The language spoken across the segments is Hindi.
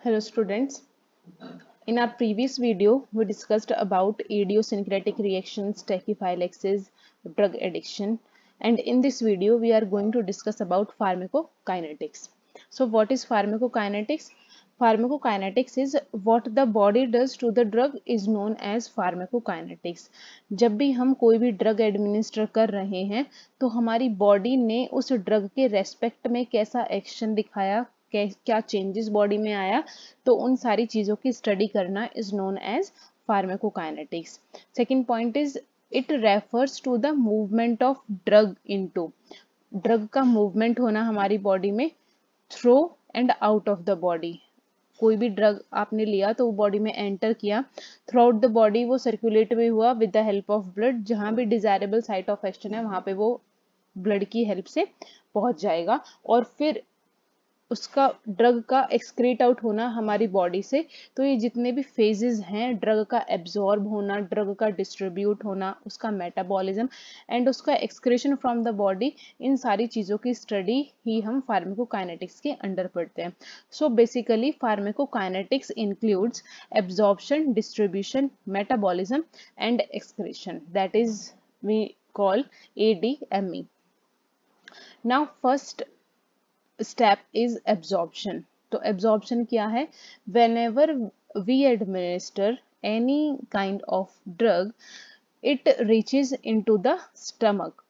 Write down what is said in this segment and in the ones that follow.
Hello students. In our previous video, we discussed about idiosyncratic reactions, tachyphylaxis, drug addiction, and in this video, we are going to discuss about pharmacokinetics. So what is pharmacokinetics? Pharmacokinetics is what the body does to the drug is known as pharmacokinetics. जब भी हम कोई भी ड्रग एडमिनिस्टर कर रहे हैं तो हमारी बॉडी ने उस ड्रग के रेस्पेक्ट में कैसा एक्शन दिखाया, क्या चेंजेस बॉडी में आया, तो उन सारी चीजों की स्टडी करना is known as pharmacokinetics. Second point is it refers to the movement of drug into, drug का मूवमेंट होना हमारी बॉडी में through and out of the body. कोई भी ड्रग आपने लिया तो वो बॉडी में एंटर किया, थ्रू आउट द बॉडी वो सर्कुलेट भी हुआ with the help of blood. जहां भी डिजायरेबल साइट ऑफ एक्शन है वहां पे वो ब्लड की हेल्प से पहुंच जाएगा और फिर उसका ड्रग का एक्सक्रीट आउट होना हमारी बॉडी से. तो ये जितने भी फेजेस हैं, ड्रग का एब्जॉर्ब होना, ड्रग का डिस्ट्रीब्यूट होना, उसका मेटाबॉलिज्म एंड उसका एक्सक्रीशन फ्रॉम द बॉडी, इन सारी चीज़ों की स्टडी ही हम फार्माकोकाइनेटिक्स के अंडर पढ़ते हैं. So basically pharmacokinetics includes absorption, distribution, metabolism and excretion. That is we call ADME. Now first step is absorption. तो absorption क्या है? Whenever we administer any kind of drug, it reaches into the stomach.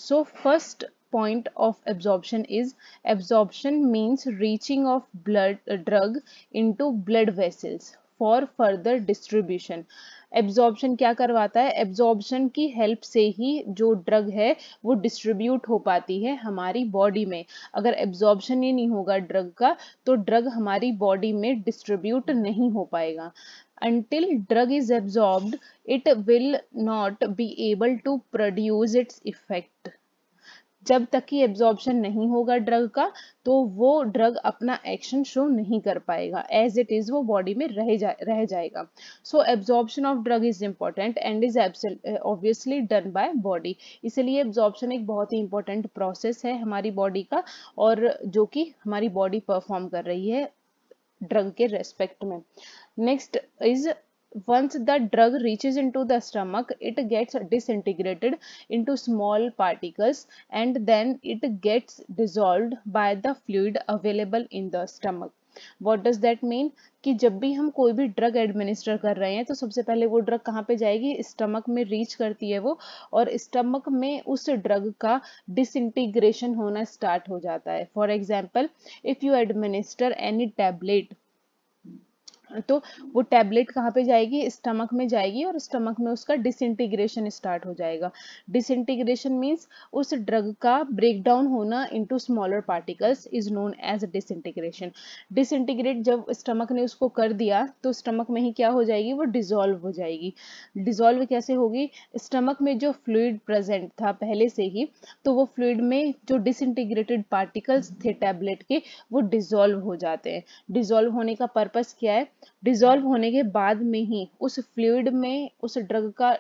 So first point of absorption is, absorption means reaching of blood drug into blood vessels for further distribution. Absorption क्या करवाता है? एब्जॉर्प्शन की हेल्प से ही जो ड्रग है वो डिस्ट्रीब्यूट हो पाती है हमारी बॉडी में. अगर एब्जॉर्प्शन ही नहीं होगा ड्रग का तो ड्रग हमारी बॉडी में डिस्ट्रीब्यूट नहीं हो पाएगा. Until drug is absorbed, it will not be able to produce its effect. जब तक कि एब्जॉर्प्शन नहीं होगा ड्रग का तो वो ड्रग अपना एक्शन शो नहीं कर पाएगा, एज इट इज वो बॉडी में रह जाएगा. So absorption of drug is important and is obviously done by body. इसलिए एब्जॉर्प्शन एक बहुत ही इंपॉर्टेंट प्रोसेस है हमारी बॉडी का, और जो कि हमारी बॉडी परफॉर्म कर रही है ड्रग के रेस्पेक्ट में. Next is, once the drug reaches into the stomach, it gets disintegrated into small particles and then it gets dissolved by the fluid available in the stomach. What does that mean? कि जब भी हम कोई भी ड्रग एडमिनिस्टर कर रहे हैं तो सबसे पहले वो ड्रग कहाँ पे जाएगी? स्टमक में रीच करती है वो, और स्टमक में उस ड्रग का डिसइंटीग्रेशन होना स्टार्ट हो जाता है. For example, if you administer any tablet, तो वो टैबलेट कहाँ पे जाएगी? स्टमक में जाएगी और स्टमक में उसका डिसइंटीग्रेशन स्टार्ट हो जाएगा. डिसइंटीग्रेशन मींस उस ड्रग का ब्रेकडाउन होना into smaller particles is known as disintegration. Disintegrate जब स्टमक ने उसको कर दिया तो स्टमक में ही क्या हो जाएगी? वो डिसॉल्व हो जाएगी. डिसॉल्व कैसे होगी? स्टमक में जो फ्लूइड प्रेजेंट था पहले से ही, तो वो फ्लूइड में जो डिसइंटीग्रेटेड पार्टिकल्स थे टैबलेट के वो डिसॉल्व हो जाते हैं. डिसॉल्व होने का पर्पस क्या है? डिसॉल्व होने के बाद में ही उस फ्लूइड में उस ड्रग का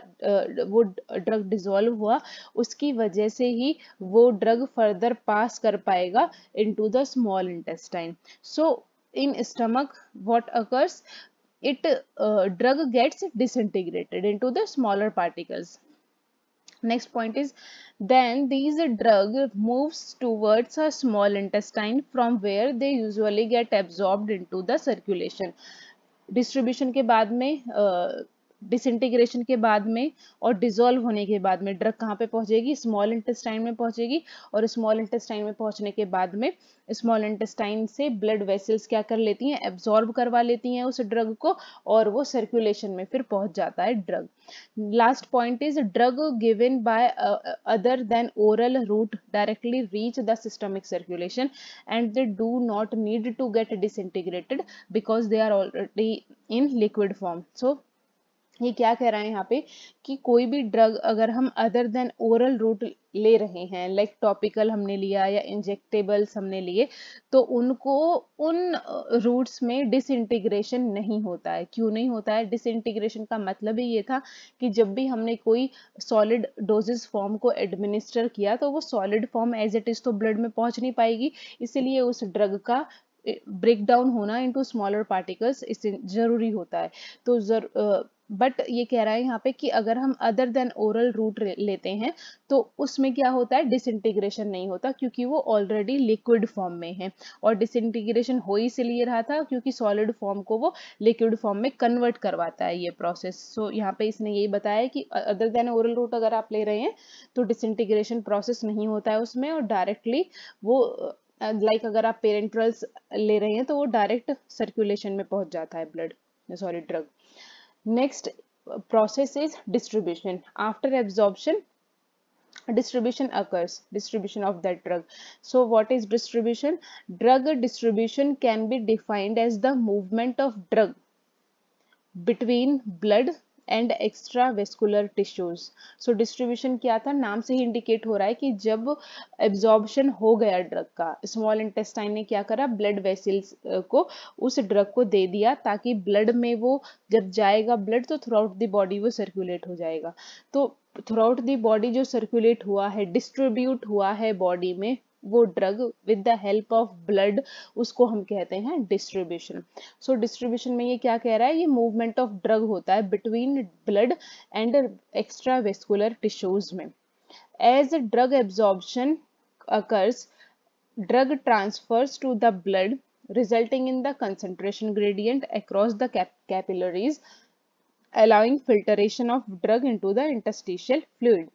वो ड्रग डिसॉल्व हुआ, उसकी वजह से ही वो ड्रग फर्दर पास कर पाएगा into the small intestine. So in stomach what occurs? it drug gets disintegrated into the smaller particles. Next point is, then these drug moves towards a small intestine from where they usually get absorbed into the circulation. Distribution के बाद में, डिसइंटीग्रेशन के बाद में और डिसॉल्व होने के बाद में ड्रग कहाँ पे पहुंचेगी? स्मॉल इंटेस्टाइन में पहुंचेगी, और स्मॉल इंटेस्टाइन में पहुंचने के बाद में स्मॉल इंटेस्टाइन से ब्लड वेसल्स क्या कर लेती हैं? एब्जॉर्ब करवा लेती हैं उस ड्रग को, और वो सर्कुलेशन में फिर पहुंच जाता है drug. Last point is, drug given by other than oral route directly reach the systemic circulation and they do not need to get disintegrated because they are already in liquid form. So ये क्या कह रहा है यहाँ पे कि कोई भी ड्रग अगर हम अदर देन ओरल रूट ले रहे हैं, लाइक टॉपिकल हमने लिया या इंजेक्टेबल्स हमने लिए, तो उनको उन रूट्स में डिसइंटीग्रेशन नहीं होता है. क्यों नहीं होता है? डिसइंटीग्रेशन का मतलब ही ये था कि जब भी हमने कोई सॉलिड डोजेस फॉर्म को एडमिनिस्टर किया तो वो solid form as it is तो ब्लड में पहुंच नहीं पाएगी, इसलिए उस ड्रग का break down into smaller particles इससे जरूरी होता है। तो बट ये कह रहा है यहाँ पे कि अगर हम अदर देन ओरल रूट लेते हैं तो उसमें क्या होता है, डिसइंटीग्रेशन नहीं होता क्योंकि वो ऑलरेडी लिक्विड फॉर्म में है। और डिसइंटीग्रेशन हो इसलिए रहा था क्योंकि सॉलिड फॉर्म को वो लिक्विड फॉर्म में कन्वर्ट करवाता है ये प्रोसेस। सो यहाँ पे इसने यही बताया कि अदर देन ओरल रूट अगर आप ले रहे हैं तो डिसइंटीग्रेशन प्रोसेस नहीं होता है उसमें, और डायरेक्टली वो अगर आप पेरेंट्रल्स ले रहे हैं तो वो डायरेक्ट सर्कुलेशन में पहुंच जाता है blood, sorry drug. Next process is distribution. After absorption, distribution occurs, distribution of that drug. So what is distribution? Drug distribution can be defined as the movement of drug between blood and extra vascular tissues. So distribution क्या था, नाम से ही इंडिकेट हो रहा है कि जब एब्जॉर्प्शन हो गया ड्रग का, स्मॉल इंटेस्टाइन ने क्या करा, ब्लड वेसल्स को उस ड्रग को दे दिया ताकि ब्लड में वो जब जाएगा ब्लड तो थ्रू आउट द बॉडी वो सर्कुलेट हो जाएगा। तो थ्रू आउट द बॉडी जो सर्कुलेट हुआ है, डिस्ट्रीब्यूट हुआ है बॉडी में वो drug with the help of blood, उसको हम कहते हैं डिस्ट्रीब्यूशन। सो डिस्ट्रीब्यूशन में ये क्या कह रहा है, ये मूवमेंट ऑफ ड्रग होता है between blood and extra vascular tissues में। As drug absorption occurs, drug transfers to the blood resulting in the concentration gradient across the capillaries, allowing filtration of drug into the interstitial fluid।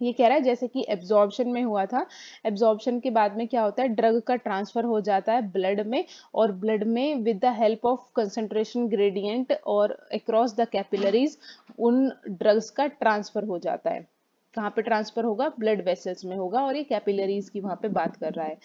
ये कह रहा है जैसे कि एब्जॉर्प्शन में हुआ था, एब्जॉर्प्शन के बाद में क्या होता है, ड्रग का ट्रांसफर हो जाता है ब्लड में, और ब्लड में with the help of concentration gradient और अक्रॉस द कैपिलरीज उन ड्रग्स का ट्रांसफर हो जाता है। कहाँ पे ट्रांसफर होगा, ब्लड वेसल्स में होगा, और ये कैपिलरीज की वहां पे बात कर रहा है।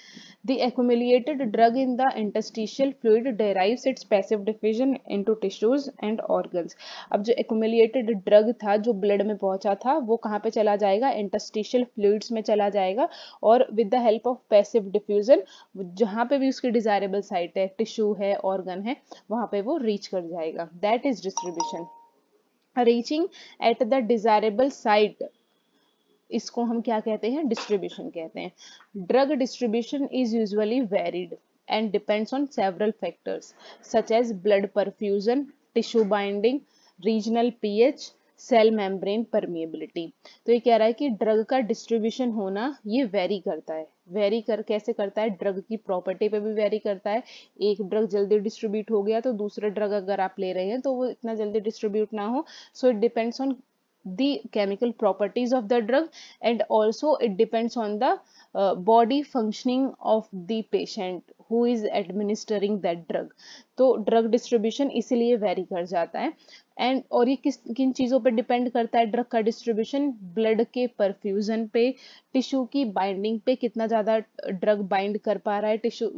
The accumulated drug in the interstitial fluid डेराइव्स it's passive diffusion into tissues and organs. अब जो एक्यूमुलेटेड ड्रग था जो ब्लड में पहुंचा था वो कहाँ पे चला जाएगा, इंटरस्टिशियल फ्लूइड्स में चला जाएगा, और with the help of passive diffusion जहाँ पे भी उसकी डिजायरेबल साइट है, टिश्यू है, ऑर्गन है, वहां पे वो रीच कर जाएगा। That is distribution. Reaching at the desirable site, इसको हम क्या कहते हैं, डिस्ट्रीब्यूशन कहते हैं। Drug distribution is usually varied and depends on several factors such as blood perfusion, tissue binding, regional pH, cell membrane permeability. तो ये कह रहा है कि ड्रग का डिस्ट्रीब्यूशन होना ये वेरी करता है। वेरी कैसे करता है, ड्रग की प्रॉपर्टी पे भी वेरी करता है। एक ड्रग जल्दी डिस्ट्रीब्यूट हो गया तो दूसरा ड्रग अगर आप ले रहे हैं तो वो इतना जल्दी डिस्ट्रीब्यूट ना हो। So it depends on the chemical properties of the drug, and also it depends on the body functioning of the patient who is administering that drug। तो ड्रग डिस्ट्रीब्यूशन इसीलिए वेरी कर जाता है। एंड और ये किन चीज़ों पे डिपेंड करता है ड्रग का डिस्ट्रीब्यूशन, ब्लड के परफ्यूजन पे, टिश्यू की बाइंडिंग पे, कितना ज़्यादा ड्रग बाइंड कर पा रहा है टिश्यू,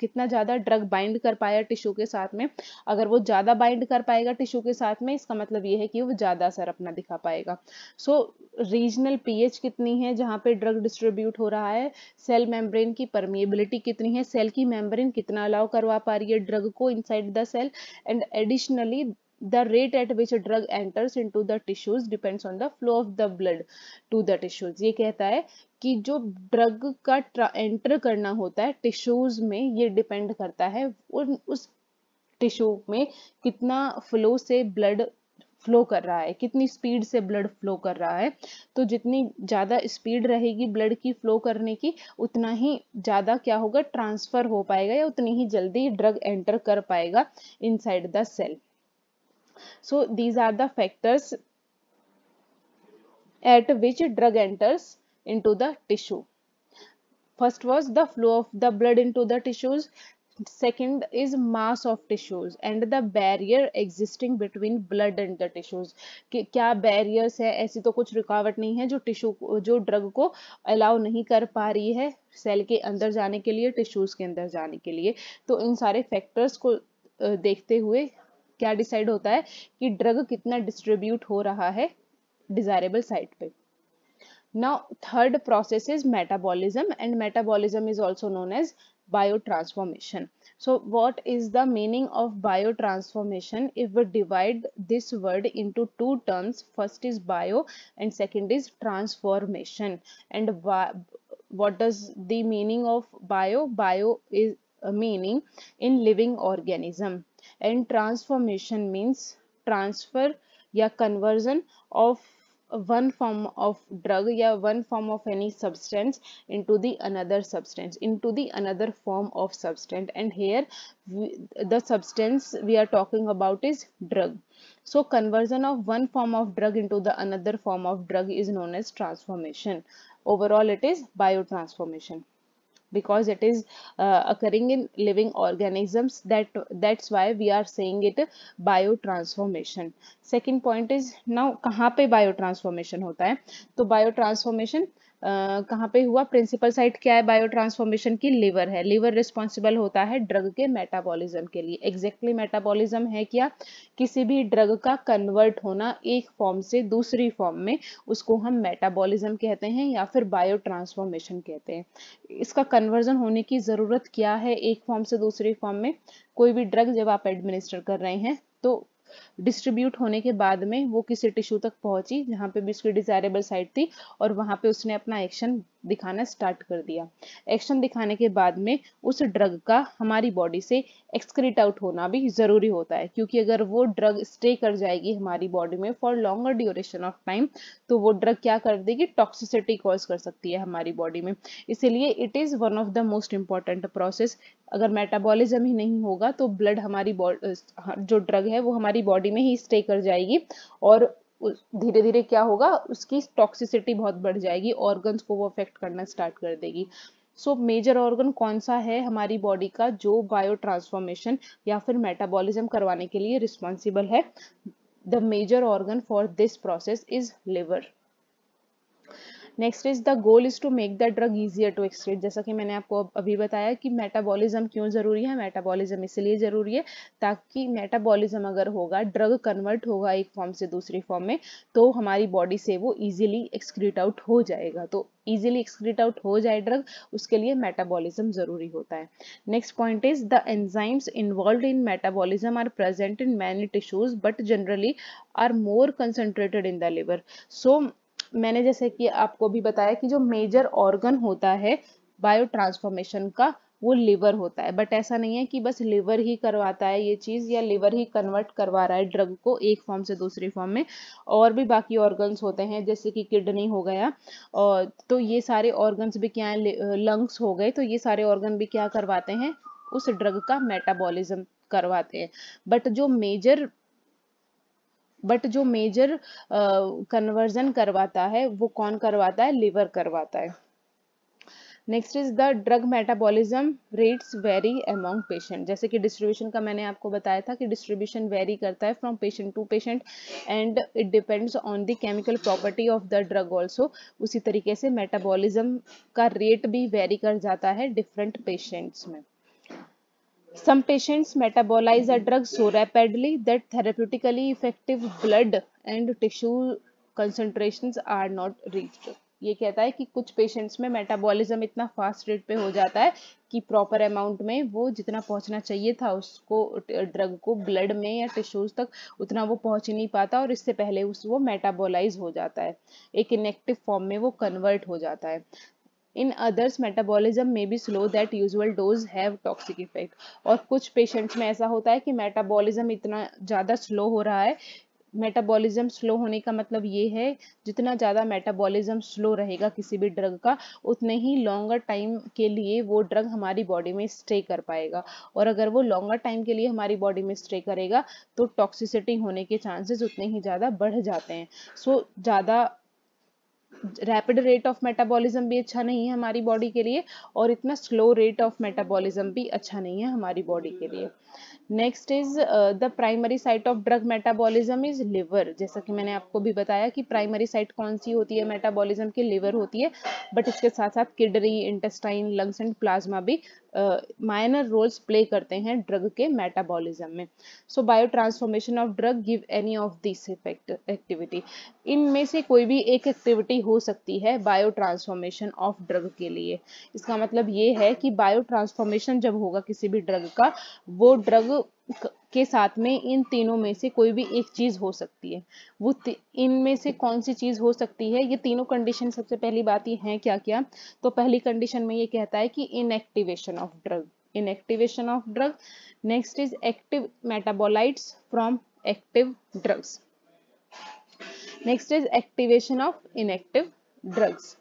कितना ज़्यादा ड्रग बाइंड कर पाया टिश्यू के साथ में। अगर वो ज़्यादा बाइंड कर पाएगा टिश्यू के साथ में, इसका मतलब ये है कि वो ज़्यादा असर अपना दिखा पाएगा। सो रीजनल पीएच कितनी है जहाँ पे ड्रग डिस्ट्रीब्यूट हो रहा है, सेल मेम्ब्रेन की परमिएबिलिटी कितनी है, सेल की मेम्ब्रेन कितना अलाउ करवा पा रही है ड्रग को inside the cell, and additionally the rate at which a drug enters into the tissues depends on the flow of the blood to the tissues। ये कहता है कि जो ड्रग का एंटर करना होता है टिश्यूज में, ये डिपेंड करता है उस टिश्यू में कितना फ्लो से ब्लड फ्लो कर रहा है, कितनी स्पीड से ब्लड फ्लो कर रहा है। तो जितनी ज़्यादा स्पीड रहेगी ब्लड की फ्लो करने की, उतना ही ज़्यादा क्या होगा, ट्रांसफर हो पाएगा, या उतनी ही जल्दी ड्रग एंटर कर पाएगा inside the cell. So these are the factors at which drug enters into the tissue. First was the flow of the blood into the tissues. Second is mass of tissues and the barrier existing between blood and the tissues। कि क्या barriers है, ऐसी तो कुछ रुकावट नहीं है जो टिश्यू जो ड्रग को अलाउ नहीं कर पा रही है सेल के अंदर जाने के लिए, टिश्यूज के अंदर जाने के लिए। तो इन सारे फैक्टर्स को देखते हुए क्या डिसाइड होता है कि ड्रग कितना डिस्ट्रीब्यूट हो रहा है डिजायरेबल साइट पे। Now third process is metabolism, and metabolism is also known as biotransformation। So what is the meaning of biotransformation? If we divide this word into two terms, first is bio and second is transformation। And what does the meaning of bio? Bio is meaning in living organism. And transformation means transfer या conversion of one form of drug या one form of any substance into the another substance, into the another form of substance. And here the substance we are talking about is drug. So conversion of one form of drug into the another form of drug is known as transformation. Overall it is biotransformation, because it is occurring in living organisms. That's why we are saying it biotransformation. Second point is, now कहाँ पे biotransformation होता है? तो biotransformation कहाँ पे हुआ? प्रिंसिपल साइट क्या है बायोट्रांसफॉर्मेशन की? लिवर है। लिवर रिस्पॉन्सिबल होता है ड्रग के मेटाबॉलिज्म के लिए। एग्जैक्टली मेटाबॉलिज्म है क्या? किसी भी ड्रग का कन्वर्ट होना एक फॉर्म से दूसरी फॉर्म में, उसको हम मेटाबॉलिज्म कहते हैं या फिर बायोट्रांसफॉर्मेशन कहते हैं। इसका कन्वर्जन होने की जरूरत क्या है एक फॉर्म से दूसरी फॉर्म में? कोई भी ड्रग जब आप एडमिनिस्टर कर रहे हैं तो डिस्ट्रीब्यूट होने के बाद में वो किसी टिश्यू तक पहुंची जहां पे भी उसकी डिजायरेबल साइट थी, और वहां पे उसने अपना एक्शन दिखाना स्टार्ट कर दिया। एक्शन दिखाने के बाद में उस ड्रग का हमारी बॉडी से एक्सक्रीट आउट होना भी जरूरी होता है, क्योंकि अगर वो ड्रग स्टे कर जाएगी हमारी बॉडी में for longer duration of time तो वो ड्रग क्या कर देगी? टॉक्सिसिटी कॉज कर सकती है हमारी बॉडी में। इसीलिए it is one of the most important process. अगर मेटाबॉलिज्म ही नहीं होगा तो ब्लड हमारी जो ड्रग है वो हमारी बॉडी में ही स्टे कर जाएगी, और धीरे धीरे क्या होगा? उसकी टॉक्सिसिटी बहुत बढ़ जाएगी, ऑर्गन्स को वो अफेक्ट करना स्टार्ट कर देगी। सो मेजर ऑर्गन कौन सा है हमारी बॉडी का जो बायो ट्रांसफॉर्मेशन या फिर मेटाबॉलिज्म करवाने के लिए रिस्पॉन्सिबल है? The major organ for this process is liver. Next is the goal is to make the drug easier to excrete. जैसा कि मैंने आपको अभी बताया कि मेटाबॉलिज्म क्यों जरूरी है। मेटाबॉलिज्म इसलिए जरूरी है ताकि मेटाबॉलिज्म अगर होगा, ड्रग कन्वर्ट होगा एक फॉर्म से दूसरी फॉर्म में, तो हमारी बॉडी से वो इजीली एक्सक्रीट आउट हो जाएगा। तो इजीली एक्सक्रीट आउट हो जाए ड्रग, उसके लिए मेटाबॉलिज्म जरूरी होता है। Next point is the enzymes involved in metabolism are present in many tissues but generally are more concentrated in the liver. So मैंने जैसे कि आपको भी बताया कि जो मेजर ऑर्गन होता है बायो ट्रांसफॉर्मेशन का वो लिवर होता है, बट ऐसा नहीं है कि बस लिवर ही करवाता है ये चीज या लिवर ही कन्वर्ट करवा रहा है ड्रग को एक फॉर्म से दूसरी फॉर्म में। और भी बाकी ऑर्गन्स होते हैं जैसे कि किडनी हो गया, और तो ये सारे ऑर्गन्स भी क्या है? लंग्स हो गए, तो ये सारे ऑर्गन भी क्या करवाते हैं? उस ड्रग का मेटाबॉलिज्म करवाते हैं। बट जो मेजर कन्वर्जन करवाता है वो कौन करवाता है? लिवर करवाता है। Next is the drug metabolism rates very among patient. जैसे कि डिस्ट्रीब्यूशन का मैंने आपको बताया था कि डिस्ट्रीब्यूशन वेरी करता है from patient to patient and it depends on the chemical property of the drug also. उसी तरीके से मेटाबॉलिज्म का रेट भी वेरी कर जाता है डिफरेंट पेशेंट्स में। Some patients metabolize a drug so rapidly that therapeutically effective blood and tissue concentrations are not reached. ये कहता है कि कुछ पेशेंट्स में मेटाबॉलिज्म इतना फास्ट रेट पे हो जाता है कि प्रॉपर अमाउंट में वो जितना पहुंचना चाहिए था उसको ड्रग को ब्लड में या टिश्यूज तक उतना वो पहुंच ही नहीं पाता, और इससे पहले वो मेटाबोलाइज हो जाता है, एक इनएक्टिव फॉर्म में वो कन्वर्ट हो जाता है। In others, metabolism may be slow that usual dose have toxic effect. और कुछ पेशेंट्स में ऐसा होता है कि मेटाबॉलिज्म इतना ज़्यादा स्लो हो रहा है। मेटाबॉलिज्म स्लो होने का मतलब ये है जितना ज़्यादा मेटाबॉलिज्म स्लो रहेगा किसी भी ड्रग का, उतने ही लॉन्गर टाइम के लिए वो ड्रग हमारी बॉडी में स्टे कर पाएगा, और अगर वो लॉन्गर टाइम के लिए हमारी बॉडी में स्टे करेगा तो टॉक्सिसिटी होने के चांसेस उतने ही ज़्यादा बढ़ जाते हैं। सो ज़्यादा रैपिड रेट ऑफ मेटाबॉलिज्म भी अच्छा नहीं है हमारी बॉडी के लिए, और इतना स्लो रेट ऑफ मेटाबॉलिज्म भी अच्छा नहीं है हमारी बॉडी के लिए। Next is the primary site of drug metabolism is liver. जैसा कि मैंने आपको भी बताया कि प्राइमरी साइट कौन सी होती है मेटाबॉलिज्म की? लिवर होती है, बट इसके साथ साथ kidney, intestine, lungs and plasma भी माइनर रोल्स प्ले करते हैं ड्रग के मेटाबॉलिज्म में। So biotransformation of drug give any of this activity. इनमें से कोई भी एक एक्टिविटी हो सकती है बायो ट्रांसफॉर्मेशन ऑफ ड्रग के लिए। इसका मतलब ये है कि बायो ट्रांसफॉर्मेशन जब होगा किसी भी ड्रग का, वो ड्रग के साथ में इन तीनों में से कोई भी एक चीज हो सकती है। वो इनमें से कौन सी चीज हो सकती है? ये तीनों कंडीशन सबसे पहली बात ये है क्या क्या? तो पहली कंडीशन में ये कहता है कि inactivation of drug. inactivation of drug. Next is active metabolites from active drugs. Next is activation of inactive drugs.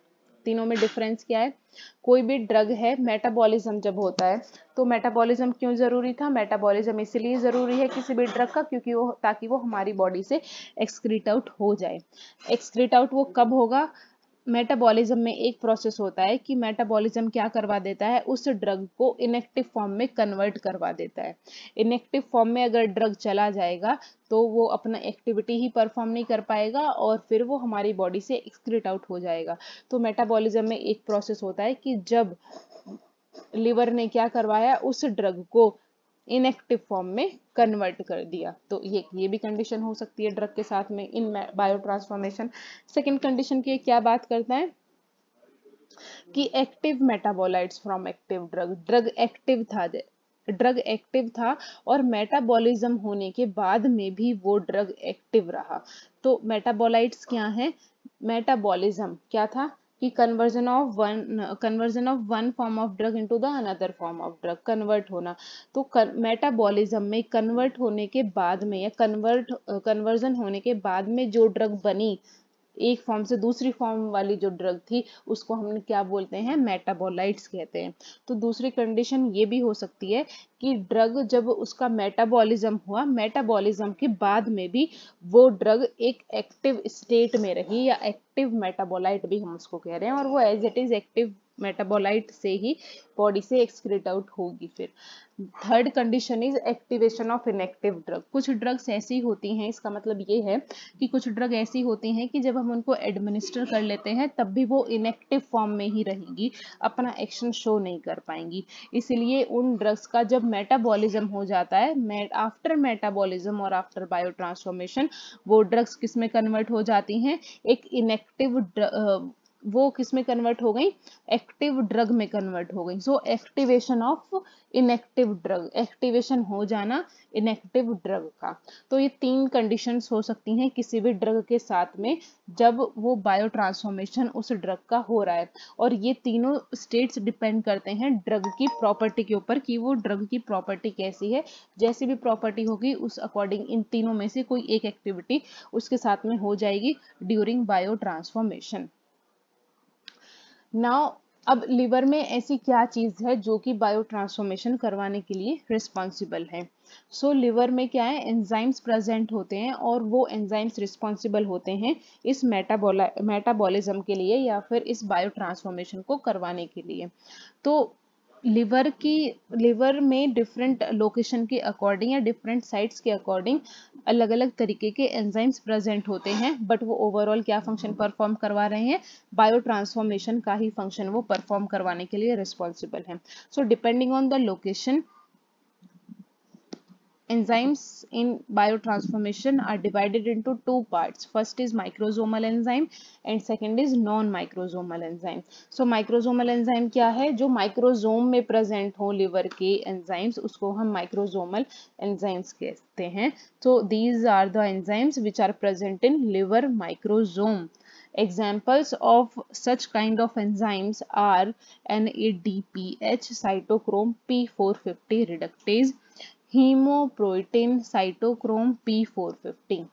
तीनों में डिफरेंस क्या है? कोई भी ड्रग है, मेटाबॉलिज्म जब होता है तो मेटाबॉलिज्म क्यों जरूरी था? मेटाबॉलिज्म इसलिए जरूरी है किसी भी ड्रग का क्योंकि वो ताकि वो हमारी बॉडी से एक्सक्रीट आउट हो जाए। एक्सक्रीट आउट वो कब होगा? मेटाबॉलिज्म में एक प्रोसेस होता है कि मेटाबॉलिज्म क्या करवा देता है, उस ड्रग को इनएक्टिव फॉर्म में कन्वर्ट करवा देता है। इनएक्टिव फॉर्म में अगर ड्रग चला जाएगा तो वो अपना एक्टिविटी ही परफॉर्म नहीं कर पाएगा और फिर वो हमारी बॉडी से एक्सक्रीट आउट हो जाएगा। तो मेटाबॉलिज्म में एक प्रोसेस होता है कि जब लिवर ने क्या करवाया, उस ड्रग को इनएक्टिव फॉर्म में कन्वर्ट कर दिया। तो ये भी कंडीशन हो सकती है ड्रग के साथ में इन बायो ट्रांसफॉर्मेशन। सेकेंड कंडीशन की क्या बात करता है कि active metabolites from active drug. Drug active था और मेटाबॉलिज्म होने के बाद में भी वो ड्रग एक्टिव रहा। तो मेटाबोलाइट्स क्या है? मेटाबॉलिज्म क्या था कि conversion of one form of drug into the another form of drug, convert होना। तो मेटाबॉलिज्म में कन्वर्ट होने के बाद में या कन्वर्जन होने के बाद में जो ड्रग बनी, एक फॉर्म से दूसरी फॉर्म वाली जो ड्रग थी उसको हम क्या बोलते हैं? मेटाबोलाइट्स कहते हैं। तो दूसरी कंडीशन ये भी हो सकती है कि ड्रग जब उसका मेटाबॉलिज्म हुआ, मेटाबॉलिज्म के बाद में भी वो ड्रग एक एक्टिव स्टेट में रही, या एक्टिव मेटाबोलाइट भी हम उसको कह रहे हैं, और वो as it is active metabolite से ही बॉडी से एक्सक्रीट आउट होगी। फिर third condition is activation of inactive drug. कुछ ड्रग्स ऐसी होती हैं, इसका मतलब ये है कि कुछ ड्रग ऐसी होती हैं कि जब हम उनको एडमिनिस्टर कर लेते हैं तब भी वो इनएक्टिव फॉर्म में ही रहेंगी, अपना एक्शन शो नहीं कर पाएंगी। इसलिए उन ड्रग्स का जब मेटाबॉलिज्म हो जाता है, आफ्टर मेटाबॉलिज्म और आफ्टर बायो ट्रांसफॉर्मेशन, वो ड्रग्स किस में कन्वर्ट हो जाती हैं? एक इनएक्टिव वो किस में कन्वर्ट हो गई? एक्टिव ड्रग में कन्वर्ट हो गई। So activation of inactive drug, activation हो जाना इनएक्टिव ड्रग का। तो ये तीन कंडीशंस हो सकती हैं किसी भी ड्रग के साथ में जब वो बायो ट्रांसफॉर्मेशन उस ड्रग का हो रहा है, और ये तीनों स्टेट्स डिपेंड करते हैं ड्रग की प्रॉपर्टी के ऊपर कि वो ड्रग की प्रॉपर्टी कैसी है। जैसी भी प्रॉपर्टी होगी उस अकॉर्डिंग इन तीनों में से कोई एक एक्टिविटी उसके साथ में हो जाएगी ड्यूरिंग बायो ट्रांसफॉर्मेशन। नाउ अब लिवर में ऐसी क्या चीज है जो कि बायो ट्रांसफॉर्मेशन करवाने के लिए रिस्पॉन्सिबल है? सो लिवर में क्या है? एंजाइम्स प्रेजेंट होते हैं और वो एंजाइम्स रिस्पॉन्सिबल होते हैं इस मेटाबॉलिज्म के लिए या फिर इस बायो ट्रांसफॉर्मेशन को करवाने के लिए। तो लिवर में डिफरेंट लोकेशन के अकॉर्डिंग या डिफरेंट साइट्स के अकॉर्डिंग अलग अलग तरीके के एंजाइम्स प्रेजेंट होते हैं, बट वो ओवरऑल क्या फंक्शन परफॉर्म करवा रहे हैं? बायो ट्रांसफॉर्मेशन का ही फंक्शन वो परफॉर्म करवाने के लिए रिस्पॉन्सिबल है। So depending on the location, enzymes in biotransformation are divided into two parts. First is microsomal enzyme and second is non-microsomal enzyme. So microsomal enzyme क्या है? जो माइक्रोजोम में प्रेजेंट हो लिवर के एंजाइम्स, उसको हम माइक्रोजोमल एंजाइम्स कहते हैं। So these are the enzymes which are present in liver microsome. Examples of such kind of enzymes are NADPH, cytochrome P450 reductase, hemoprotein cytochrome P450।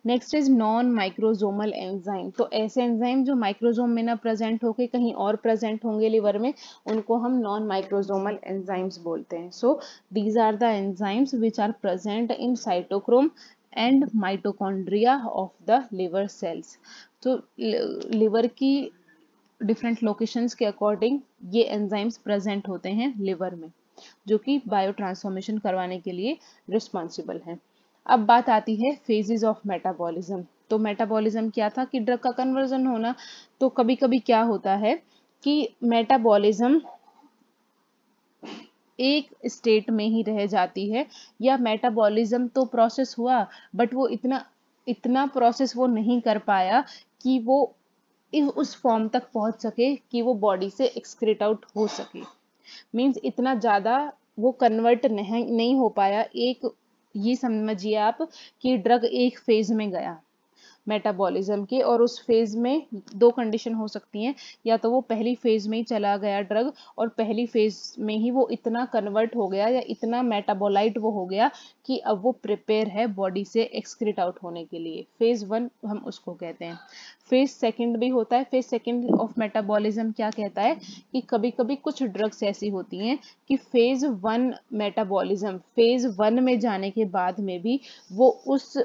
Next is non microsomal enzyme. तो ऐसे एंजाइम जो माइक्रोजोम में ना प्रेजेंट होके कहीं और प्रेजेंट होंगे लिवर में, उनको हम नॉन माइक्रोजोमल एंजाइम्स बोलते हैं। So these are the enzymes which are present in cytochrome and mitochondria of the liver cells. तो लिवर की डिफरेंट लोकेशंस के अकॉर्डिंग ये एंजाइम्स प्रेजेंट होते हैं लिवर में, जो कि बायो ट्रांसफॉर्मेशन करवाने के लिए रिस्पॉन्सिबल है। अब बात आती है फेजेस ऑफ मेटाबॉलिज्म। तो मेटाबॉलिज्म क्या था? कि ड्रग का कन्वर्जन होना। तो कभी कभी क्या होता है कि मेटाबॉलिज्म एक स्टेट में ही रह जाती है, या मेटाबॉलिज्म तो प्रोसेस हुआ बट वो इतना प्रोसेस वो नहीं कर पाया कि वो उस फॉर्म तक पहुंच सके कि वो बॉडी से एक्सक्रीट आउट हो सके। मीन्स इतना ज्यादा वो कन्वर्ट नहीं हो पाया। एक ये समझिए आप कि ड्रग एक फेज में गया, मेटाबॉलिज्म के, और उस फेज में दो कंडीशन हो सकती हैं, या तो वो पहली फेज में ही चला गया ड्रग और पहली फेज में ही वो इतना कन्वर्ट हो गया या इतना मेटाबोलाइट वो हो गया कि अब वो प्रिपेयर है बॉडी से एक्सक्रीट आउट होने के लिए। फेज 1 हम उसको कहते हैं। फेज सेकंड भी होता है। फेज सेकंड ऑफ मेटाबॉलिज्म क्या कहता है कि कभी कभी कुछ ड्रग्स ऐसी होती हैं कि फेज 1 मेटाबॉलिज्म, फेज 1 में जाने के बाद में भी वो उस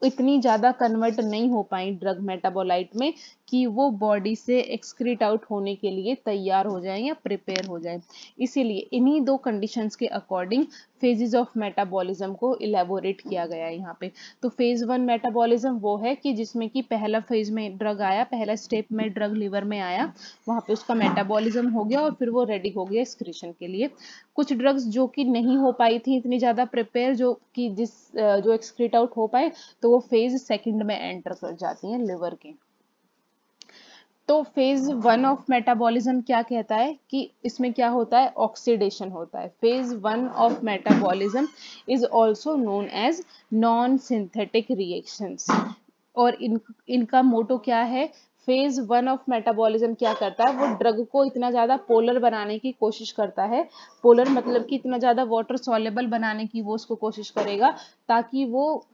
इतनी ज्यादा कन्वर्ट नहीं हो पाई ड्रग मेटाबोलाइट में कि वो बॉडी से एक्सक्रीट आउट होने के लिए तैयार हो जाए या प्रिपेयर हो जाए। इसीलिए इन्हीं दो कंडीशंस के अकॉर्डिंग फेजेस ऑफ मेटाबॉलिज्म को इलेबोरेट किया गया है यहाँ पे। तो फेज 1 मेटाबॉलिज्म वो है कि जिसमें कि पहला फेज में ड्रग आया, पहला स्टेप में ड्रग लिवर में आया, वहां पे उसका मेटाबॉलिज्म हो गया और फिर वो रेडी हो गया एक्सक्रीशन के लिए। कुछ ड्रग्स जो कि नहीं हो पाई थी इतनी ज्यादा प्रिपेयर, जो कि जो एक्सक्रीट आउट हो पाए, तो वो फेज सेकंड में एंटर कर जाती हैं लिवर के। तो फेज 1 ऑफ मेटाबॉलिज्म क्या कहता है कि इसमें क्या होता है, ऑक्सीडेशन होता है। Phase 1 of metabolism is also known as non synthetic reactions. और इनका मोटो क्या है, फेज 1 ऑफ मेटाबॉलिज्म क्या करता है, वो ड्रग को इतना ज्यादा पोलर बनाने की कोशिश करता है। पोलर मतलब कि इतना ज्यादा वाटर सॉल्युबल बनाने की वो उसको कोशिश करेगा ताकि वो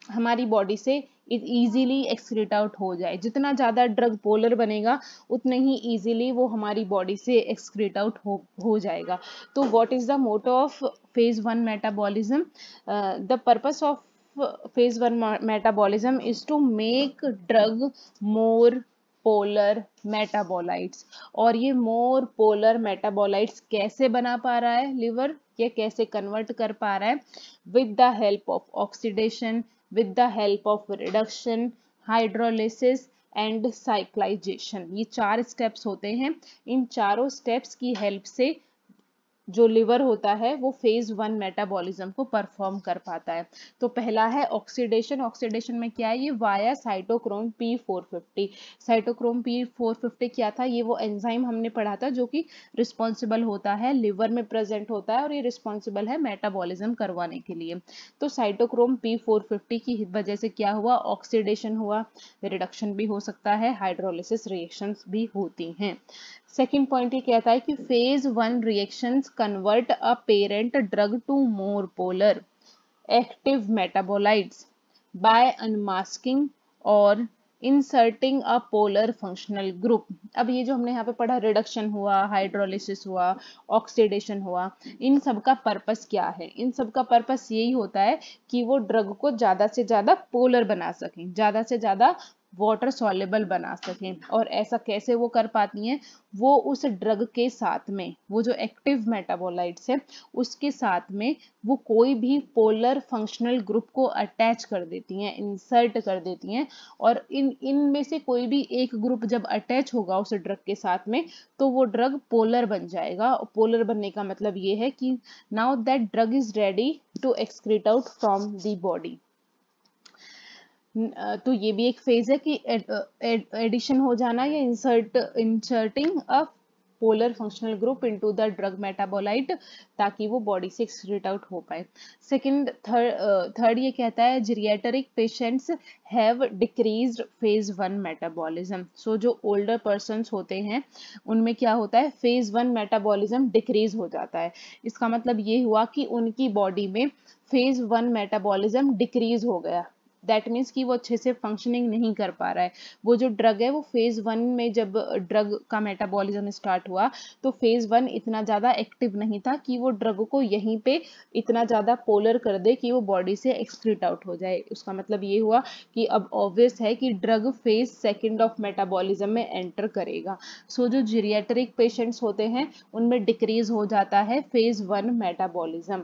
हमारी बॉडी से इजीली एक्सक्रीट आउट हो जाए। जितना ज्यादा ड्रग पोलर बनेगा उतने ही इजीली वो हमारी बॉडी से एक्सक्रीट आउट हो जाएगा। तो what is the motto of phase 1 metabolism? The purpose of phase 1 metabolism is to make drug more polar metabolites. और ये मोर पोलर मेटाबोलाइट्स कैसे बना पा रहा है लिवर, ये कैसे कन्वर्ट कर पा रहा है? With the help of oxidation, with the help of reduction, hydrolysis and cyclization। ये 4 स्टेप्स होते हैं। इन चारों स्टेप्स की हेल्प से जो लिवर होता है वो फेज 1 मेटाबॉलिज्म को परफॉर्म कर पाता है। तो पहला है ऑक्सीडेशन। ऑक्सीडेशन में क्या है, ये via cytochrome P450। Cytochrome P450 क्या था, ये वो एंजाइम हमने पढ़ा था जो कि रिस्पॉन्सिबल होता है, लिवर में प्रेजेंट होता है और ये रिस्पॉन्सिबल है मेटाबॉलिज्म करवाने के लिए। तो साइटोक्रोम P450 की वजह से क्या हुआ, ऑक्सीडेशन हुआ, रिडक्शन भी हो सकता है, हाइड्रोलिसिस रिएक्शंस भी होती हैं। सेकेंड पॉइंट ये कहता है कि phase 1 reactions convert a parent drug to more polar active metabolites by unmasking और inserting a polar functional group. अब ये जो हमने यहाँ पे पढ़ा, रिडक्शन हुआ, हाइड्रोलिसिस हुआ, ऑक्सीडेशन हुआ, इन सब का पर्पस क्या है? इन सब का पर्पस यही होता है कि वो ड्रग को ज्यादा से ज्यादा पोलर बना सकें, ज्यादा से ज्यादा वाटर सॉल्युबल बना सकें। और ऐसा कैसे वो कर पाती हैं, वो उस ड्रग के साथ में, वो जो एक्टिव मेटाबोलाइट्स है उसके साथ में वो कोई भी पोलर फंक्शनल ग्रुप को अटैच कर देती हैं, इंसर्ट कर देती हैं। और इनमें से कोई भी एक ग्रुप जब अटैच होगा उस ड्रग के साथ में तो वो ड्रग पोलर बन जाएगा। पोलर बनने का मतलब ये है कि now that drug is ready to excrete out from the body. तो ये भी एक फेज है कि एडिशन हो जाना या inserting a polar functional group into the drug metabolite ताकि वो बॉडी से एक्सक्रीट आउट हो पाए। थर्ड ये कहता है geriatric patients have decreased phase 1 metabolism. So जो ओल्डर पर्सन्स होते हैं उनमें क्या होता है, फेज 1 मेटाबॉलिज्म डिक्रीज हो जाता है। इसका मतलब ये हुआ कि उनकी बॉडी में फेज 1 मेटाबॉलिज्म डिक्रीज हो गया। दैट मीन्स कि वो अच्छे से फंक्शनिंग नहीं कर पा रहा है। वो जो ड्रग है वो फेज 1 में जब ड्रग का मेटाबॉलिज्म स्टार्ट हुआ तो फेज 1 इतना ज्यादा एक्टिव नहीं था कि वो ड्रग को यहीं पे इतना ज्यादा पोलर कर दे कि वो बॉडी से एक्सक्रीट आउट हो जाए। उसका मतलब ये हुआ कि अब ऑब्वियस है कि drug phase second of metabolism में एंटर करेगा। सो जो जीरियाट्रिक पेशेंट्स होते हैं उनमें डिक्रीज हो जाता है फेज 1 मेटाबॉलिज्म।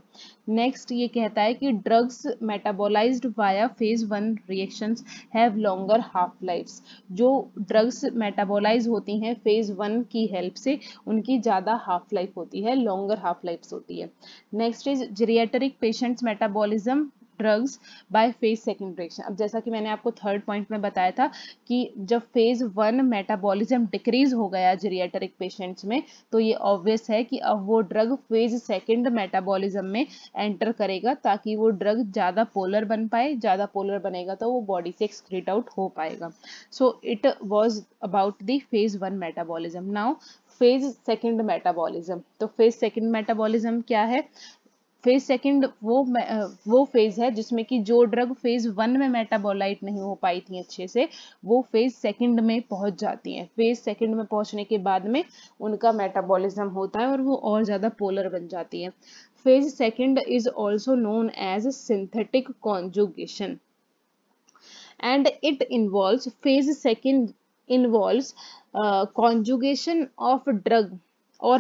नेक्स्ट ये कहता है कि drugs metabolized via phase 1 reactions have longer half lifes. जो ड्रग्स मेटाबोलाइज होती हैं फेज 1 की हेल्प से उनकी ज्यादा हाफ लाइफ होती है, लॉन्गर हाफ लाइफ होती है। Next is geriatric patients metabolism drugs bye phase second reaction. अब जैसा कि मैंने आपको थर्ड पॉइंट में बताया था कि जब फेज 1 मेटाबॉलिज्म डिक्रीज हो गया जीरियाट्रिक पेशेंट्स में, तो ये ऑब्वियस है कि अब वो ड्रग फेज सेकंड मेटाबॉलिज्म में एंटर करेगा ताकि वो ड्रग ज़्यादा पोलर बन पाए। ज़्यादा पोलर बनेगा तो वो बॉडी से एक्सक्रीट आउट हो पाएगा। So it was about the phase 1 metabolism. Now phase second metabolism. तो फेज सेकंड मेटाबॉलिज्म क्या है? फेज सेकंड वो फेज है जिसमें कि जो ड्रग फेज 1 में मेटाबोलाइट नहीं हो पाई थी अच्छे से, वो फेज सेकंड में पहुंच जाती हैं। फेज सेकंड में पहुंचने के बाद में उनका मेटाबॉलिज्म होता है और वो और ज्यादा पोलर बन जाती हैं। Phase second is also known as synthetic conjugation and it involves phase second involves conjugation of drug or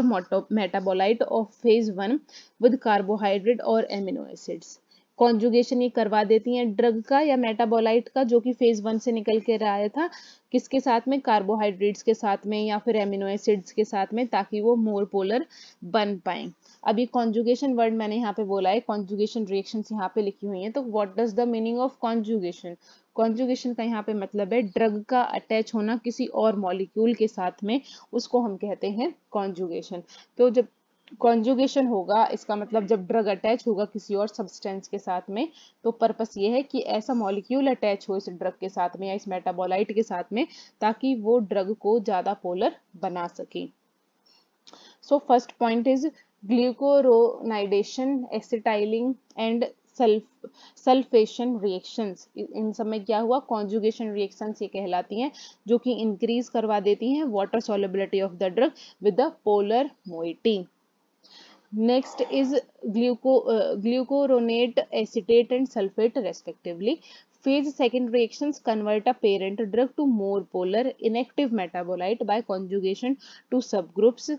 metabolite of phase 1 with carbohydrate or amino acids। Conjugation ये करवा देती हैं ड्रग का या मेटाबोलाइट का जो कि फेज 1 से निकल के आया था, किसके साथ में? कार्बोहाइड्रेट्स के साथ में या फिर एमिनो एसिड्स के साथ में, ताकि वो मोर पोलर बन पाए। अब ये कॉन्जुगेशन वर्ड मैंने यहाँ पे बोला है, कॉन्जुगेशन रिएक्शंस यहाँ पे लिखी हुई हैं, तो what does the meaning of conjugation? Conjugation का यहाँ पे मतलब है ड्रग का अटैच होना किसी और मॉलिक्यूल के साथ में, उसको हम कहते हैं कॉन्जुगेशन। तो जब कॉन्जुगेशन होगा, इसका मतलब जब ड्रग अटैच होगा किसी और सब्सटेंस के साथ में, तो पर्पस ये है कि ऐसा मॉलिक्यूल अटैच हो इस ड्रग के साथ में या इस मेटाबोलाइट के साथ में, ताकि वो ड्रग को ज्यादा पोलर बना सके। So first point is glucuronidation, acetylating and sulfation reactions. इन सब में क्या हुआ? कॉन्जुगेशन रिएक्शंस ये कहलाती हैं, जो कि इंक्रीज करवा देती हैं water solubility of the drug with the polar moiety. Next is glucuronate, acetate and sulfate respectively. Phase second reactions convert a parent drug to more polar inactive metabolite by conjugation to subgroups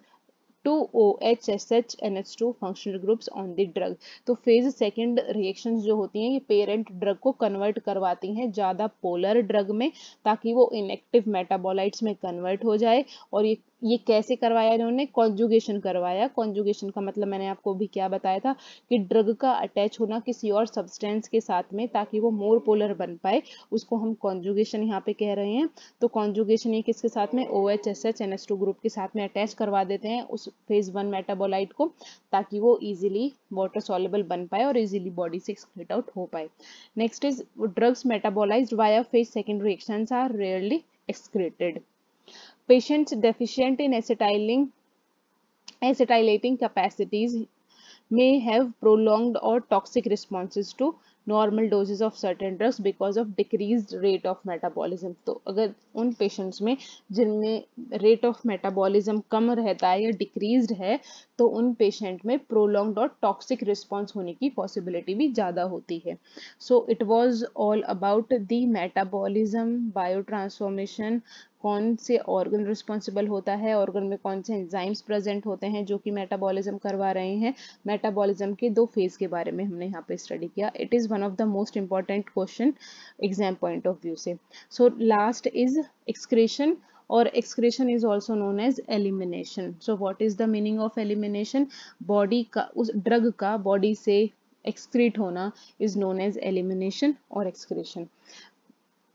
2OH, NH2 functional groups on the drug। तो फेज सेकंड रिएक्शंस जो होती हैं ये पेरेंट ड्रग को कन्वर्ट करवाती हैं ज़्यादा पोलर ड्रग में, ताकि वो इनएक्टिव मेटाबोलाइट्स में कन्वर्ट हो जाए। और ये कैसे करवाया इन्होंने? कॉन्जुगेशन करवाया। कॉन्जुगेशन का मतलब मैंने आपको भी क्या बताया था कि ड्रग का अटैच होना किसी और सब्सटेंस के साथ में ताकि वो मोर पोलर बन पाए, उसको हम कॉन्जुगेशन यहाँ पे कह रहे हैं। तो कॉन्जुगेशन ये किसके साथ में? OH, NH2 ग्रुप के साथ में अटैच करवा देते हैं उस फेज 1 मेटाबोलाइट को, ताकि वो इजीली वाटर सॉल्युबल बन पाए और इजीली बॉडी से एक्सक्रीट आउट हो पाए। Next is drugs metabolized via phase second reactions are rarely excreted. Patients deficient in acetylating capacities may have prolonged or toxic responses to normal doses of certain drugs because of decreased rate of metabolism। तो अगर उन पेशेंट्स में जिनमें रेट ऑफ मेटाबॉलिज्म कम रहता है या डिक्रीज्ड है, तो उन पेशेंट में प्रोलॉन्ग्ड और टॉक्सिक रिस्पॉन्स होने की पॉसिबिलिटी भी ज़्यादा होती है। So it was all about the metabolism, bio transformation, कौन से ऑर्गन रिस्पॉन्सिबल होता है, ऑर्गन में कौन से एंजाइम्स प्रेजेंट होते हैं जो कि मेटाबॉलिज्म करवा रहे हैं। मेटाबॉलिज्म के 2 फेज के बारे में हमने यहाँ पे स्टडी किया। It is one of the most important question exam point of view से। सो लास्ट इज एक्सक्रीशन, और excretion is also known as elimination. So what is the meaning of elimination? Body का, उस ड्रग का बॉडी से एक्सक्रीट होना इज नोन एज एलिमिनेशन और एक्सक्रीशन।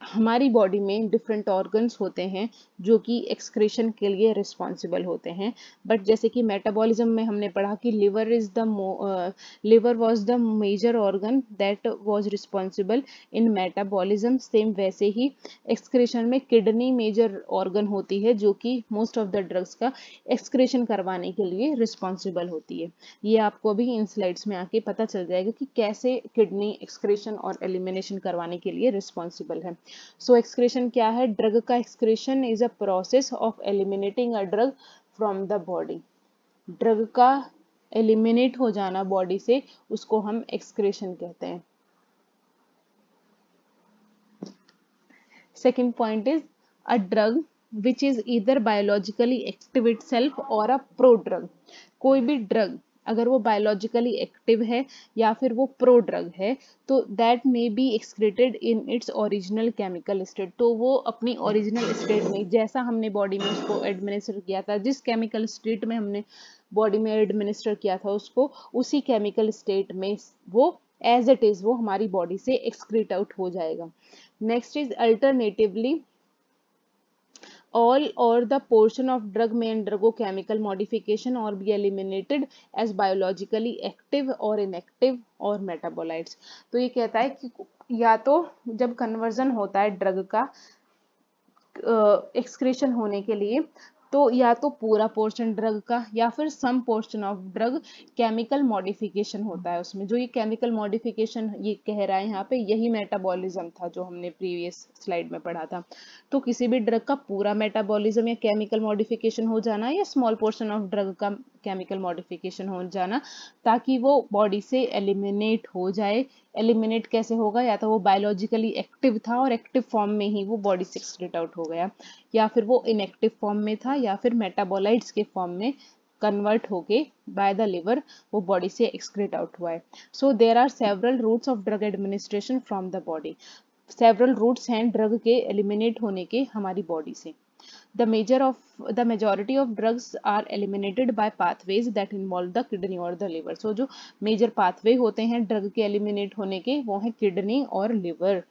हमारी बॉडी में डिफरेंट ऑर्गन्स होते हैं जो कि एक्सक्रीशन के लिए रिस्पॉन्सिबल होते हैं, बट जैसे कि मेटाबॉलिज्म में हमने पढ़ा कि liver was the major organ that was responsible in metabolism. Same वैसे ही एक्सक्रीशन में किडनी मेजर ऑर्गन होती है जो कि मोस्ट ऑफ द ड्रग्स का एक्सक्रीशन करवाने के लिए रिस्पॉन्सिबल होती है। ये आपको अभी इन स्लाइड्स में आके पता चल जाएगा कि कैसे किडनी एक्सक्रीशन और एलिमिनेशन करवाने के लिए रिस्पॉन्सिबल है। सो एक्सक्रीशन क्या है? ड्रग का excretion is a process of eliminating a drug from the body. Drug का एलिमिनेट हो जाना बॉडी से, उसको हम एक्सक्रीशन कहते हैं। Second point is a drug which is either biologically active itself और अ प्रो ड्रग। कोई भी ड्रग अगर वो बायोलॉजिकली एक्टिव है या फिर वो प्रो ड्रग है, तो that may be excreted in its original chemical state. तो वो अपनी ओरिजिनल स्टेट में, जैसा हमने बॉडी में उसको एडमिनिस्टर किया था, जिस केमिकल स्टेट में हमने बॉडी में एडमिनिस्टर किया था उसको, उसी केमिकल स्टेट में वो एज इट इज वो हमारी बॉडी से एक्सक्रीट आउट हो जाएगा। Next is alternatively all or the portion of drug may undergo chemical modification or be eliminated as biologically active or inactive or metabolites। तो ये कहता है कि या तो जब कन्वर्जन होता है ड्रग का एक्सक्रीशन होने के लिए, तो या तो पूरा पोर्शन ड्रग का या फिर some portion of drug chemical modification होता है उसमें। जो ये केमिकल मॉडिफिकेशन ये कह रहा है यहाँ पे, यही मेटाबॉलिज्म था जो हमने प्रीवियस स्लाइड में पढ़ा था। तो किसी भी ड्रग का पूरा मेटाबॉलिज्म या केमिकल मॉडिफिकेशन हो जाना या स्मॉल पोर्शन ऑफ ड्रग का केमिकल मॉडिफिकेशन हो जाना, ताकि वो बॉडी से एलिमिनेट हो जाए। एलिमिनेट कैसे होगा? या तो वो बायोलॉजिकली एक्टिव था और एक्टिव फॉर्म में ही वो बॉडी से एक्सक्रीट आउट हो गया, या फिर वो इनएक्टिव फॉर्म में था, या फिर मेटाबोलाइट्स के फॉर्म में कन्वर्ट होके बाय द लिवर वो बॉडी से एक्सक्रीट आउट हुआ है। So there are several routes of drug administration from the body. Several routes हैं ड्रग के एलिमिनेट होने के हमारी बॉडी से। The majority of drugs are eliminated by pathways that involve the kidney or the liver। So जो मेजर पाथवे होते हैं ड्रग के एलिमिनेट होने के, वो है किडनी और लिवर।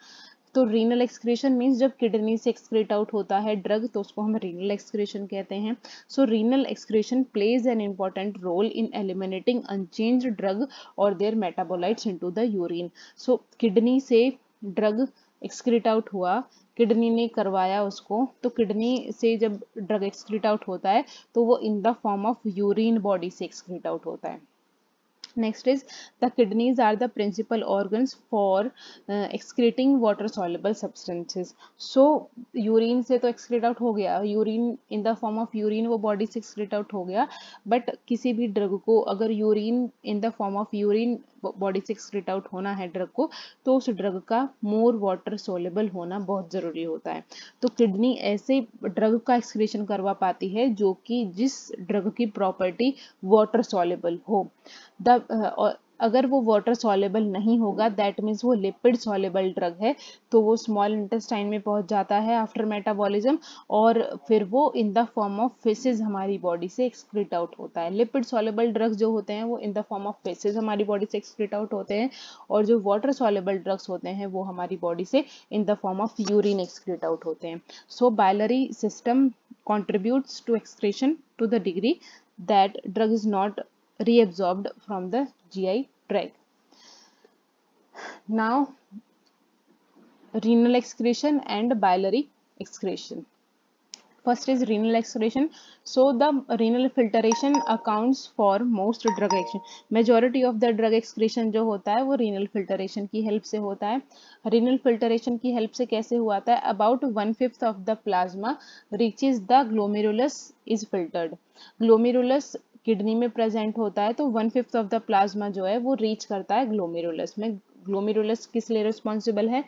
तो रीनल एक्सक्रीशन मीन्स जब किडनी से एक्सक्रीट आउट होता है ड्रग, तो उसको हम रीनल एक्सक्रीशन कहते हैं। So renal excretion plays an important role in eliminating unchanged drug और their metabolites into the urine. So kidney से ड्रग एक्सक्रीट आउट हुआ, किडनी ने करवाया उसको, तो किडनी से जब ड्रग एक्सक्रीट आउट होता है तो वो इन the form of urine body से एक्सक्रीट आउट होता है। Next is the kidneys are the principal organs for excreting water soluble substances। So urine से तो एक्सक्रीट आउट हो गया, urine in the form of urine वो बॉडी से एक्सक्रीट आउट हो गया, बट किसी भी ड्रग को अगर urine in the form of urine body से एक्सक्रीट आउट होना है ड्रग को, तो उस ड्रग का मोर वाटर सोलेबल होना बहुत जरूरी होता है। तो किडनी ऐसे ड्रग का एक्सक्रीशन करवा पाती है जो कि जिस ड्रग की प्रॉपर्टी वाटर सोलेबल हो। अगर वो वाटर सॉलेबल नहीं होगा, दैट मीन्स वो लिपिड सॉलेबल ड्रग है, तो वो स्मॉल इंटेस्टाइन में पहुंच जाता है आफ्टर मेटाबॉलिज्म, और फिर वो इन द फॉर्म ऑफ फेसेस हमारी बॉडी से एक्सक्रीट आउट होता है। लिपिड सॉलेबल ड्रग्स जो होते हैं वो इन द फॉर्म ऑफ फेसेस हमारी बॉडी से एक्सक्रीट आउट होते हैं, और जो वाटर सॉलेबल ड्रग्स होते हैं वो हमारी बॉडी से in the form of urine excrete out होते हैं। So biliary system contributes to excretion to the degree that drug is not reabsorbed from the GI tract. Now renal excretion and biliary excretion. First is renal excretion. So the renal filtration accounts for most drug action। majority of the drug excretion जो होता है वो renal filtration की हेल्प से होता है। renal filtration की हेल्प से कैसे हुआ था? about 1/5 of the plasma reaches the glomerulus is filtered। glomerulus kidney में प्रेजेंट होता है, तो 1/5 ऑफ द प्लाज्मा जो है वो रीच करता है ग्लोमेरुलस में। ग्लोमेरुलस किस लिए रिस्पॉन्सिबल है?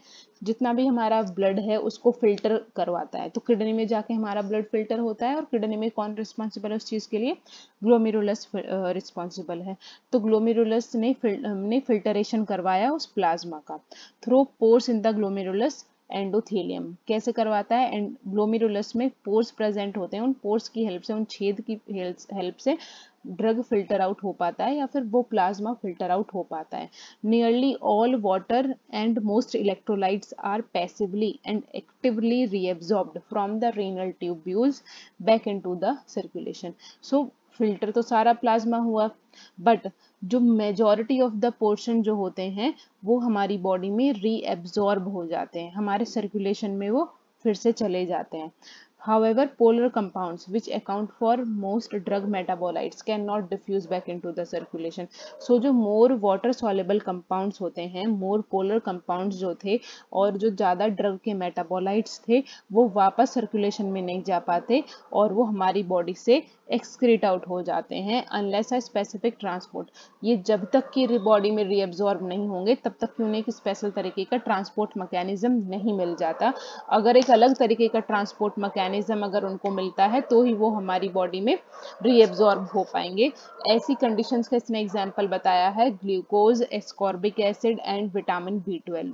जितना भी हमारा ब्लड है उसको फिल्टर करवाता है, तो किडनी में जाके हमारा ब्लड फिल्टर होता है, और किडनी में कौन रिस्पॉन्सिबल है उस चीज के लिए? ग्लोमेरुलस रिस्पॉन्सिबल है। तो ग्लोमेरुलस ने फिल्टरेशन करवाया उस प्लाज्मा का through pores in the glomerulus endothelium. कैसे करवाता है? एंड ग्लोमेरुलस में पोर्स प्रेजेंट होते हैं, उन पोर्स की हेल्प से, उन छेद की हेल्प से ड्रग फिल्टर आउट हो पाता है, या फिर वो प्लाज्मा फिल्टर आउट हो पाता है। Nearly all water and most electrolytes are passively and actively reabsorbed from the renal tubules back into the circulation. So filter तो सारा प्लाज्मा हुआ, बट जो मेजॉरिटी ऑफ द पोर्शन जो होते हैं वो हमारी बॉडी में रीएब्सॉर्ब हो जाते हैं, हमारे सर्कुलेशन में वो फिर से चले जाते हैं। However, polar compounds which account for most drug metabolites cannot diffuse back into the circulation। So जो more water soluble compounds होते हैं, more polar compounds जो थे और जो ज़्यादा drug के metabolites थे, वो वापस circulation में नहीं जा पाते और वो हमारी body से excrete out हो जाते हैं unless a specific transport। ये जब तक कि बॉडी में reabsorb नहीं होंगे तब तक कि उन्हें एक स्पेशल तरीके का ट्रांसपोर्ट मैकेनिज्म नहीं मिल जाता। अगर एक अलग तरीके का ट्रांसपोर्ट मैकेनिज्म अगर उनको मिलता है तो ही वो हमारी बॉडी में रीएब्सॉर्ब हो पाएंगे। ऐसी कंडीशंस का इसने एग्जांपल बताया है glucose, ascorbic acid and vitamin B12।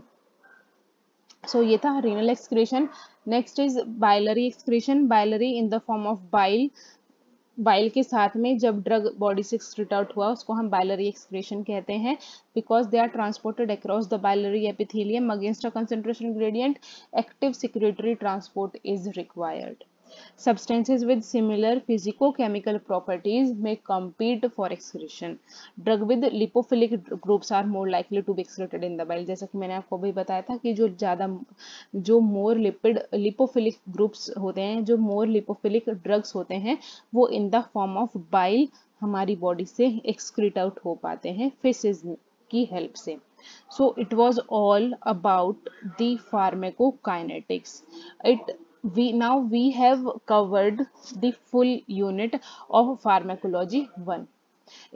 So ये था renal excretion. Next is biliary excretion. Biliary in the form of bile bile के साथ में जब ड्रग बॉडी से एक्सक्रीट आउट हुआ उसको हम बाइलरी एक्सक्रीशन कहते हैं, because they are transported across the biliary epithelium against a concentration gradient, active secretory transport is required. Substances with similar physicochemical properties may compete for excretion. Drug with lipophilic groups are more likely to be excreted in the bile. जैसा कि मैंने आपको भी बताया था कि जो मोर लिपिड लिपोफिलिक ग्रुप्स होते हैं, जो मोर लिपोफिलिक ड्रग्स होते हैं, वो इन द फॉर्म ऑफ बाइल हमारी बॉडी से एक्सक्रीट आउट हो पाते हैं फेसेस की हेल्प से. So it was all about the pharmacokinetics. We have covered the full unit of pharmacology 1.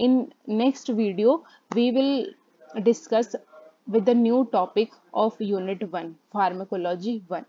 In next video we will discuss with the new topic of unit 1, pharmacology 1.